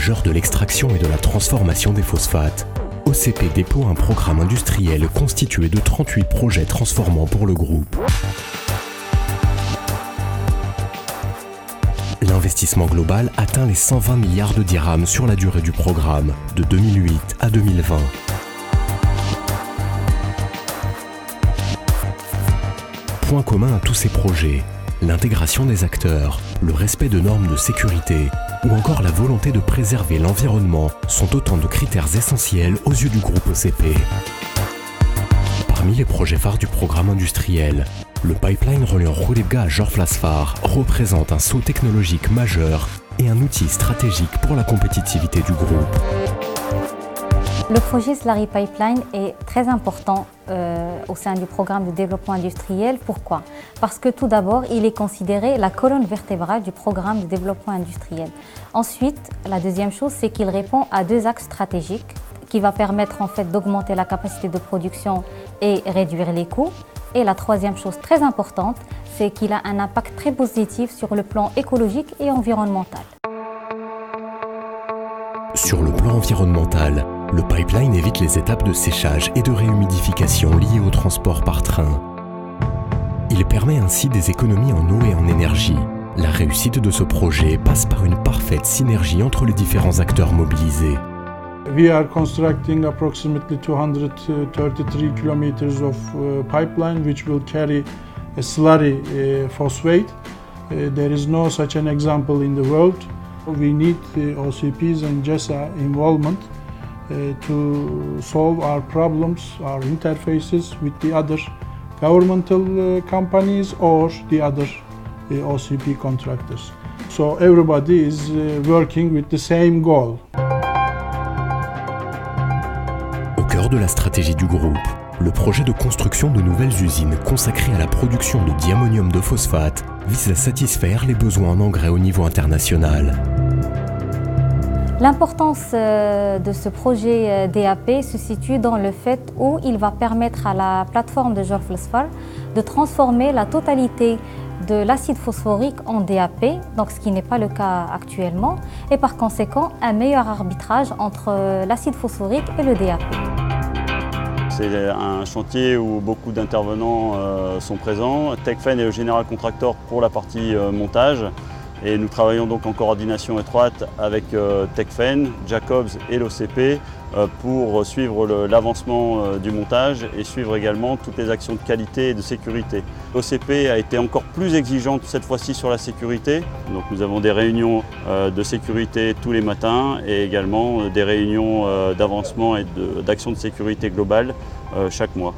majeur de l'extraction et de la transformation des phosphates, OCP déploie un programme industriel constitué de 38 projets transformants pour le groupe. L'investissement global atteint les 120 milliards de dirhams sur la durée du programme, de 2008 à 2020. Point commun à tous ces projets, l'intégration des acteurs, le respect de normes de sécurité ou encore la volonté de préserver l'environnement sont autant de critères essentiels aux yeux du groupe OCP. Parmi les projets phares du programme industriel, le pipeline reliant Khouribga à Jorf Lasfar représente un saut technologique majeur et un outil stratégique pour la compétitivité du groupe. Le projet Slurry Pipeline est très important au sein du programme de développement industriel. Pourquoi? Parce que tout d'abord, il est considéré la colonne vertébrale du programme de développement industriel. Ensuite, la deuxième chose, c'est qu'il répond à deux axes stratégiques qui va permettre en fait d'augmenter la capacité de production et réduire les coûts. Et la troisième chose très importante, c'est qu'il a un impact très positif sur le plan écologique et environnemental. Sur le plan environnemental, le pipeline évite les étapes de séchage et de réhumidification liées au transport par train. Il permet ainsi des économies en eau et en énergie. La réussite de ce projet passe par une parfaite synergie entre les différents acteurs mobilisés. We are constructing approximately 233 kilometers of pipeline which will carry a slurry phosphate. There is no such an example in the world. We need OCP's and JESA involvement to solve our problems, our interfaces with the other governmental companies or the other OCP contractors. So everybody is working with the same goal. Au cœur de la stratégie du groupe, le projet de construction de nouvelles usines consacrées à la production de diammonium de phosphate vise à satisfaire les besoins en engrais au niveau international. L'importance de ce projet DAP se situe dans le fait où il va permettre à la plateforme de Jorf Lasfar de transformer la totalité de l'acide phosphorique en DAP, donc ce qui n'est pas le cas actuellement, et par conséquent un meilleur arbitrage entre l'acide phosphorique et le DAP. C'est un chantier où beaucoup d'intervenants sont présents. Techfen est le général contractor pour la partie montage. Et nous travaillons donc en coordination étroite avec Techfen, Jacobs et l'OCP pour suivre l'avancement du montage et suivre également toutes les actions de qualité et de sécurité. L'OCP a été encore plus exigeante cette fois-ci sur la sécurité. Donc nous avons des réunions de sécurité tous les matins et également des réunions d'avancement et d'action de sécurité globale chaque mois.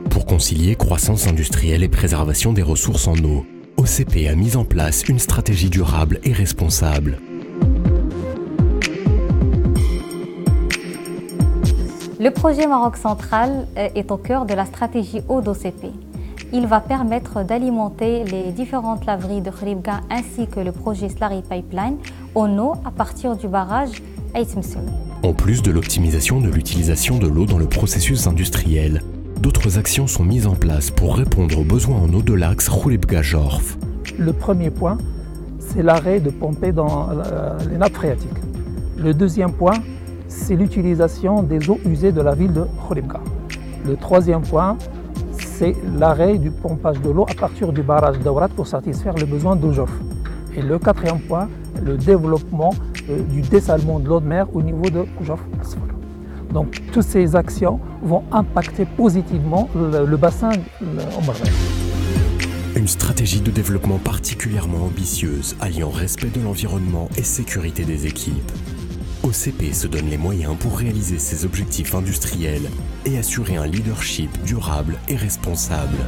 Pour concilier croissance industrielle et préservation des ressources en eau, OCP a mis en place une stratégie durable et responsable. Le projet Maroc Central est au cœur de la stratégie eau d'OCP. Il va permettre d'alimenter les différentes laveries de Khouribga ainsi que le projet Slurry Pipeline en eau à partir du barrage Ait Mssoul. En plus de l'optimisation de l'utilisation de l'eau dans le processus industriel, d'autres actions sont mises en place pour répondre aux besoins en eau de l'axe Khouribga-Jorf. Le premier point, c'est l'arrêt de pomper dans les nappes phréatiques. Le deuxième point, c'est l'utilisation des eaux usées de la ville de Khouribga. Le troisième point, c'est l'arrêt du pompage de l'eau à partir du barrage d'Awrat pour satisfaire les besoins de Jorf. Et le quatrième point, le développement du dessalement de l'eau de mer au niveau de Jorf Lasfar. Donc, toutes ces actions vont impacter positivement le bassin en Maghreb. Une stratégie de développement particulièrement ambitieuse, alliant respect de l'environnement et sécurité des équipes. OCP se donne les moyens pour réaliser ses objectifs industriels et assurer un leadership durable et responsable.